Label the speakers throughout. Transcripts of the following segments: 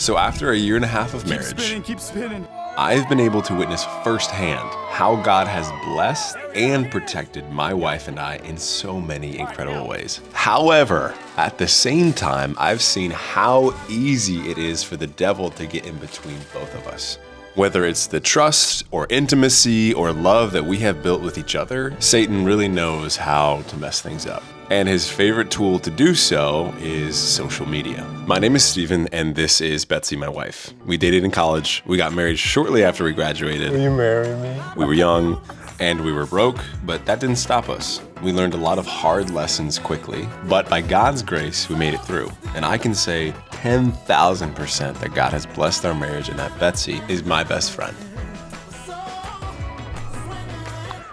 Speaker 1: So after a year and a half of marriage,
Speaker 2: Keep spinning.
Speaker 1: I've been able to witness firsthand how God has blessed and protected my wife and I in so many incredible ways. However, at the same time, I've seen how easy it is for the devil to get in between both of us. Whether it's the trust or intimacy or love that we have built with each other, Satan really knows how to mess things up. And his favorite tool to do so is social media. My name is Steven, and this is Betsy, my wife. We dated in college. We got married shortly after we graduated.
Speaker 3: Will you marry me?
Speaker 1: We were young and we were broke, but that didn't stop us. We learned a lot of hard lessons quickly, but by God's grace, we made it through. And I can say 10,000% that God has blessed our marriage and that Betsy is my best friend.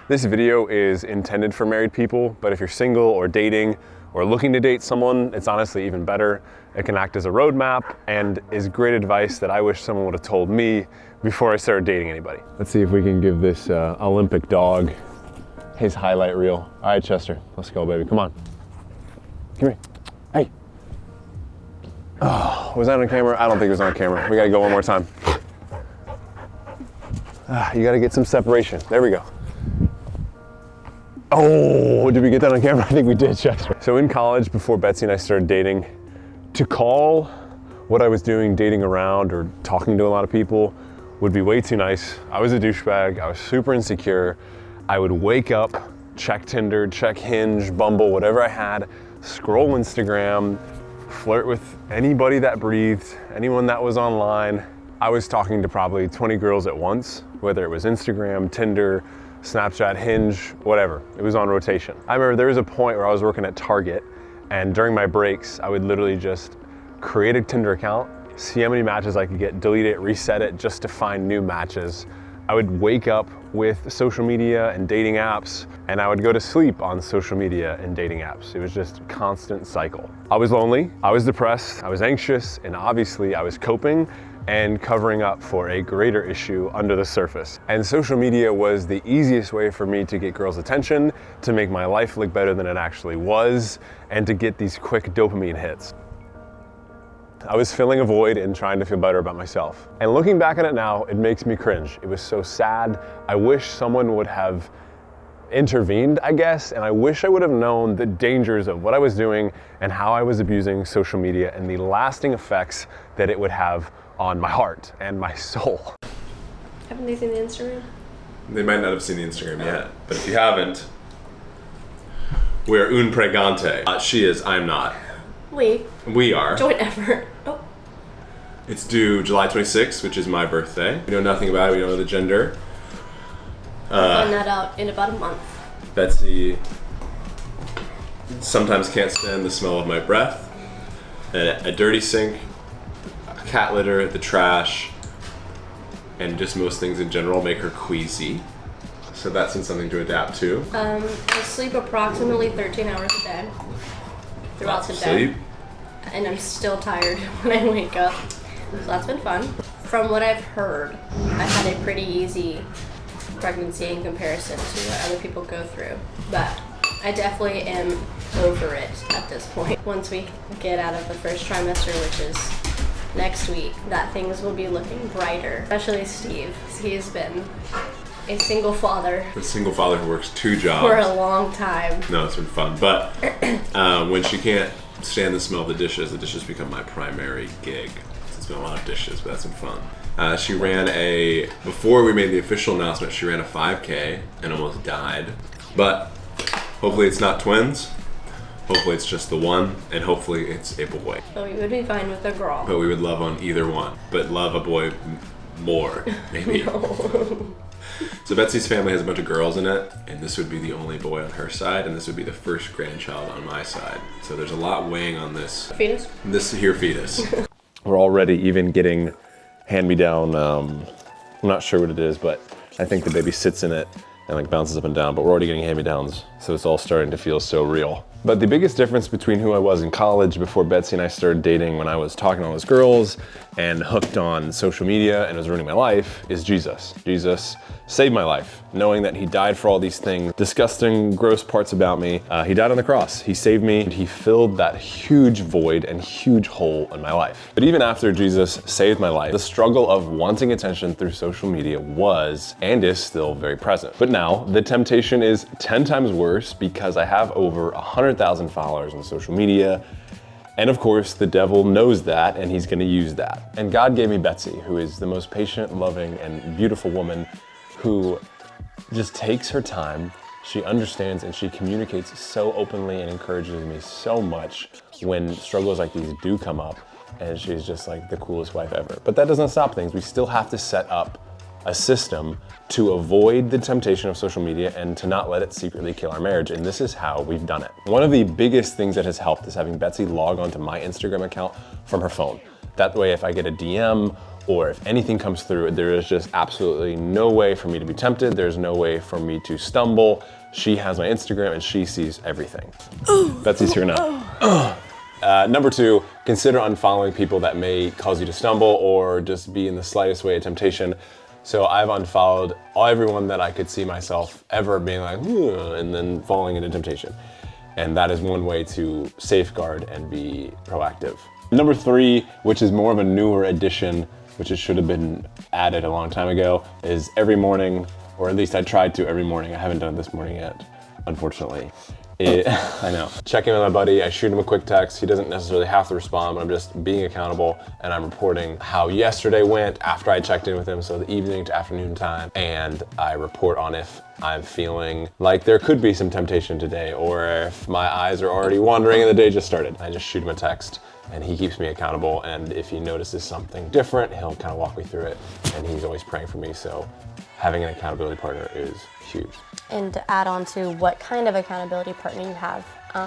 Speaker 3: This video is intended for married people, but if you're single or dating or looking to date someone, it's honestly even better. It can act as a roadmap and is great advice that I wish someone would have told me before I started dating anybody. Let's see if we can give this Olympic dog his highlight reel. All right, Chester, let's go, baby. Come on. Come here. Hey. Oh, was that on camera? I don't think it was on camera. We gotta go one more time. You gotta get some separation. There we go. Oh, did we get that on camera? I think we did, Chester. So in college, before Betsy and I started dating, to call what I was doing dating around or talking to a lot of people would be way too nice. I was a douchebag. I was super insecure. I would wake up, check Tinder, check Hinge, Bumble, whatever I had, scroll Instagram, flirt with anybody that breathed, anyone that was online. I was talking to probably 20 girls at once, whether it was Instagram, Tinder, Snapchat, Hinge, whatever. It was on rotation. I remember there was a point where I was working at Target, and during my breaks, I would literally just create a Tinder account, see how many matches I could get, delete it, reset it just to find new matches. I would wake up with social media and dating apps, and I would go to sleep on social media and dating apps. It was just a constant cycle. I was lonely, I was depressed, I was anxious, and obviously I was coping and covering up for a greater issue under the surface. And social media was the easiest way for me to get girls' attention, to make my life look better than it actually was, and to get these quick dopamine hits. I was filling a void and trying to feel better about myself. And looking back on it now, it makes me cringe. It was so sad. I wish someone would have intervened, I guess, and I wish I would have known the dangers of what I was doing and how I was abusing social media and the lasting effects that it would have on my heart and my soul.
Speaker 4: Haven't they seen the Instagram?
Speaker 1: They might not have seen the Instagram yet, but if you haven't, we're un pregante. She is, I'm not. We are.
Speaker 4: Joint effort. Oh.
Speaker 1: It's due July 26th, which is my birthday. We know nothing about it, we don't know the gender.
Speaker 4: I'll find that out in about a month.
Speaker 1: Betsy sometimes can't stand the smell of my breath, a dirty sink, cat litter, the trash, and just most things in general make her queasy. So that's been something to adapt to.
Speaker 4: I sleep approximately 13 hours a day throughout the day.
Speaker 1: Sleep.
Speaker 4: And I'm still tired when I wake up. So that's been fun. From what I've heard, I had a pretty easy pregnancy in comparison to what other people go through. But I definitely am over it at this point. Once we get out of the first trimester, which is next week, that things will be looking brighter. Especially Steve. He's been a single father.
Speaker 1: A single father who works 2 jobs.
Speaker 4: For a long time.
Speaker 1: No, it's been fun. But when she can't stand the smell of the dishes become my primary gig. It's been a lot of dishes, but that's been fun. She ran before we made the official announcement, she ran a 5K and almost died. But hopefully it's not twins. Hopefully it's just the one, and hopefully it's a boy.
Speaker 4: So we would be fine with a girl.
Speaker 1: But we would love on either one. But love a boy more, maybe.
Speaker 4: No.
Speaker 1: So Betsy's family has a bunch of girls in it, and this would be the only boy on her side, and this would be the first grandchild on my side. So there's a lot weighing on this.
Speaker 4: Fetus?
Speaker 1: This here fetus.
Speaker 3: We're already even getting hand-me-down, I'm not sure what it is, but I think the baby sits in it and like bounces up and down, but we're already getting hand-me-downs, so it's all starting to feel so real. But the biggest difference between who I was in college before Betsy and I started dating, when I was talking to all those girls and hooked on social media and was ruining my life is Jesus. Jesus saved my life, knowing that he died for all these things, disgusting, gross parts about me. He died on the cross. He saved me, and he filled that huge void and huge hole in my life. But even after Jesus saved my life, the struggle of wanting attention through social media was and is still very present. But now the temptation is 10 times worse because I have over 100,000 followers on social media. And of course, the devil knows that, and he's gonna use that. And God gave me Betsy, who is the most patient, loving, and beautiful woman who just takes her time. She understands and she communicates so openly and encourages me so much when struggles like these do come up. And she's just like the coolest wife ever. But that doesn't stop things. We still have to set up a system to avoid the temptation of social media and to not let it secretly kill our marriage. And this is how we've done it. One of the biggest things that has helped is having Betsy log onto my Instagram account from her phone. That way, if I get a DM or if anything comes through, there is just absolutely no way for me to be tempted. There's no way for me to stumble. She has my Instagram and she sees everything. Betsy's here now. Number 2, consider unfollowing people that may cause you to stumble or just be in the slightest way a temptation. So I've unfollowed everyone that I could see myself ever being like, and then falling into temptation. And that is one way to safeguard and be proactive. Number 3, which is more of a newer addition, which it should have been added a long time ago, is every morning, or at least I tried to every morning. I haven't done it this morning yet, unfortunately. I know. Check in with my buddy, I shoot him a quick text. He doesn't necessarily have to respond, but I'm just being accountable and I'm reporting how yesterday went after I checked in with him, so the evening to afternoon time, and I report on if I'm feeling like there could be some temptation today or if my eyes are already wandering and the day just started. I just shoot him a text and he keeps me accountable, and if he notices something different, he'll kind of walk me through it, and he's always praying for me, so having an accountability partner is huge.
Speaker 4: And to add on to what kind of accountability partner you have,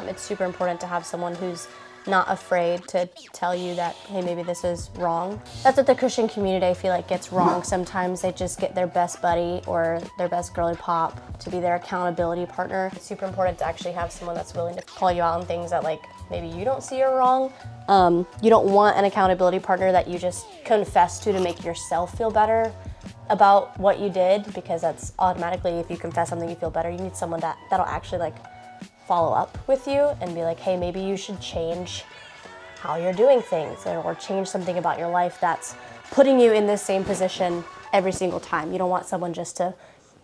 Speaker 4: it's super important to have someone who's not afraid to tell you that, hey, maybe this is wrong. That's what the Christian community, I feel like, gets wrong. Sometimes they just get their best buddy or their best girly pop to be their accountability partner. It's super important to actually have someone that's willing to call you out on things that, like, maybe you don't see are wrong. You don't want an accountability partner that you just confess to make yourself feel better about what you did, because that's automatically, if you confess something you feel better. You need someone that'll actually like follow up with you and be like, hey, maybe you should change how you're doing things, or change something about your life that's putting you in this same position every single time. You don't want someone just to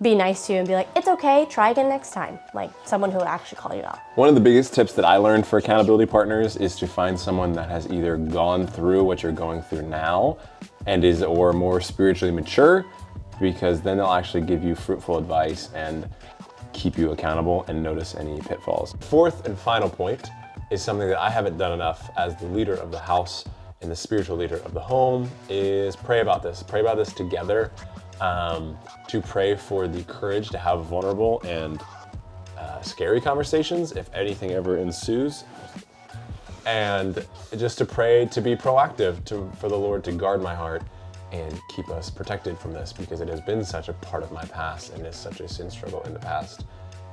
Speaker 4: be nice to you and be like, it's okay, try again next time. Like someone who would actually call you out.
Speaker 3: One of the biggest tips that I learned for accountability partners is to find someone that has either gone through what you're going through now and is or more spiritually mature, because then they'll actually give you fruitful advice and keep you accountable and notice any pitfalls. Fourth and final point is something that I haven't done enough as the leader of the house and the spiritual leader of the home, is pray about this. Pray about this together. To pray for the courage to have vulnerable and scary conversations if anything ever ensues. And just to pray to be proactive, for the Lord to guard my heart and keep us protected from this, because it has been such a part of my past and is such a sin struggle in the past.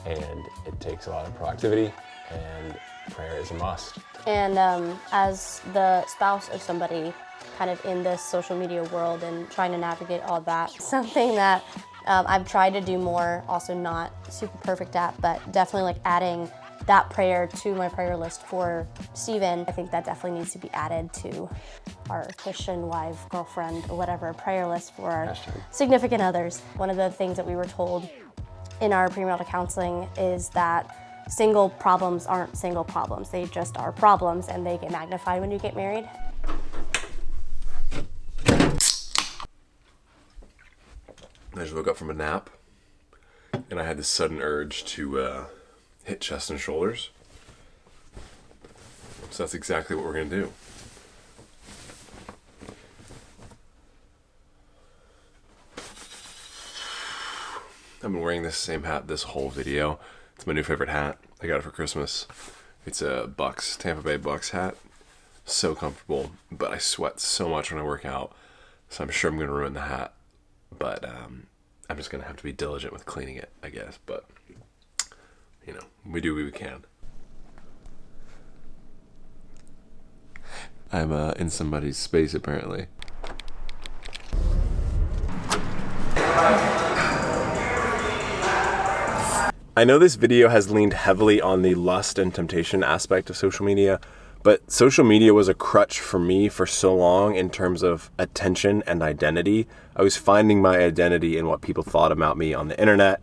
Speaker 3: And it takes a lot of proactivity, and prayer is a must.
Speaker 4: And as the spouse of somebody kind of in this social media world and trying to navigate all that, something that I've tried to do more, also not super perfect at, but definitely like adding that prayer to my prayer list for Steven. I think that definitely needs to be added to our Christian wife, girlfriend, or whatever prayer list for our significant others. One of the things that we were told in our premarital counseling is that single problems aren't single problems. They just are problems, and they get magnified when you get married.
Speaker 1: I just woke up from a nap, and I had this sudden urge to hit chest and shoulders. So that's exactly what we're going to do. I've been wearing this same hat this whole video. It's my new favorite hat. I got it for Christmas. It's a Bucks, Tampa Bay Bucks hat. So comfortable, but I sweat so much when I work out, so I'm sure I'm going to ruin the hat. But I'm just going to have to be diligent with cleaning it, I guess. But, you know, we do what we can. I'm in somebody's space, apparently. I know this video has leaned heavily on the lust and temptation aspect of social media, but social media was a crutch for me for so long in terms of attention and identity. I was finding my identity in what people thought about me on the internet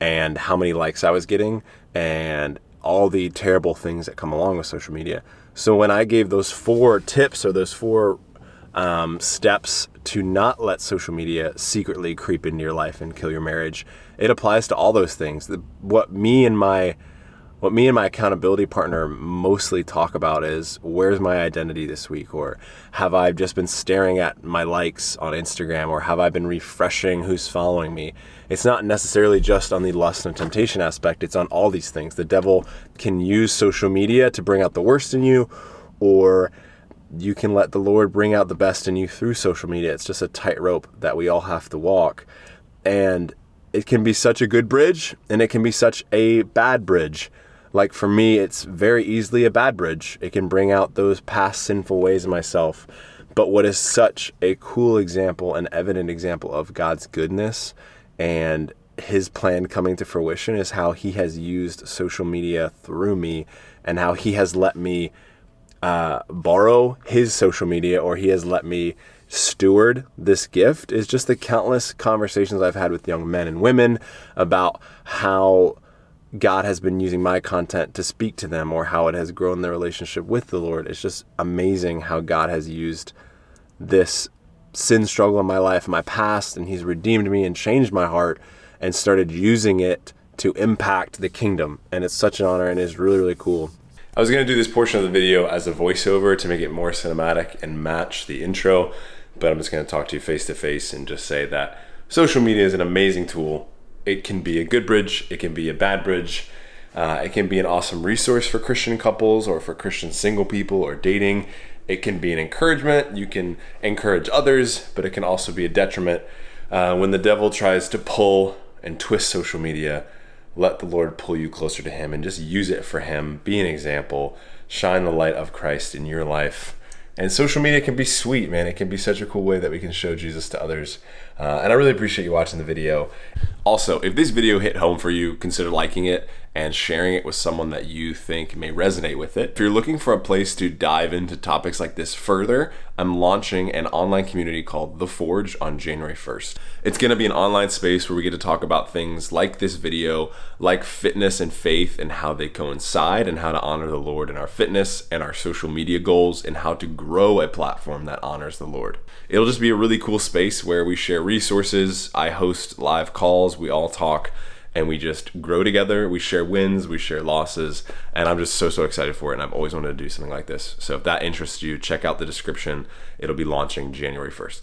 Speaker 1: and how many likes I was getting and all the terrible things that come along with social media. So when I gave those 4 tips or those 4 steps to not let social media secretly creep into your life and kill your marriage, it applies to all those things. What me and my accountability partner mostly talk about is, where's my identity this week? Or have I just been staring at my likes on Instagram? Or have I been refreshing who's following me? It's not necessarily just on the lust and temptation aspect. It's on all these things. The devil can use social media to bring out the worst in you, or you can let the Lord bring out the best in you through social media. It's just a tightrope that we all have to walk. And it can be such a good bridge, and it can be such a bad bridge. Like for me, it's very easily a bad bridge. It can bring out those past sinful ways in myself. But what is such a cool example, an evident example of God's goodness and his plan coming to fruition, is how he has used social media through me, and how he has let me borrow his social media, or he has let me steward this gift. Is just the countless conversations I've had with young men and women about how God has been using my content to speak to them, or how it has grown their relationship with the Lord. It's just amazing how God has used this sin struggle in my life, in my past, and he's redeemed me and changed my heart and started using it to impact the kingdom. And it's such an honor, and it's really, really cool. I was going to do this portion of the video as a voiceover to make it more cinematic and match the intro, but I'm just going to talk to you face to face and just say that social media is an amazing tool. It can be a good bridge. It can be a bad bridge. It can be an awesome resource for Christian couples or for Christian single people or dating. It can be an encouragement. You can encourage others, but it can also be a detriment. When the devil tries to pull and twist social media, let the Lord pull you closer to him and just use it for him. Be an example. Shine the light of Christ in your life. And social media can be sweet, man. It can be such a cool way that we can show Jesus to others. And I really appreciate you watching the video. Also, if this video hit home for you, consider liking it and sharing it with someone that you think may resonate with it. If you're looking for a place to dive into topics like this further, I'm launching an online community called The Forge on January 1st. It's gonna be an online space where we get to talk about things like this video, like fitness and faith and how they coincide, and how to honor the Lord in our fitness and our social media goals, and how to grow a platform that honors the Lord. It'll just be a really cool space where we share resources. I host live calls, we all talk, and we just grow together. We share wins, we share losses, and I'm just so excited for it, and I've always wanted to do something like this. So if that interests you, check out the description. It'll be launching January 1st.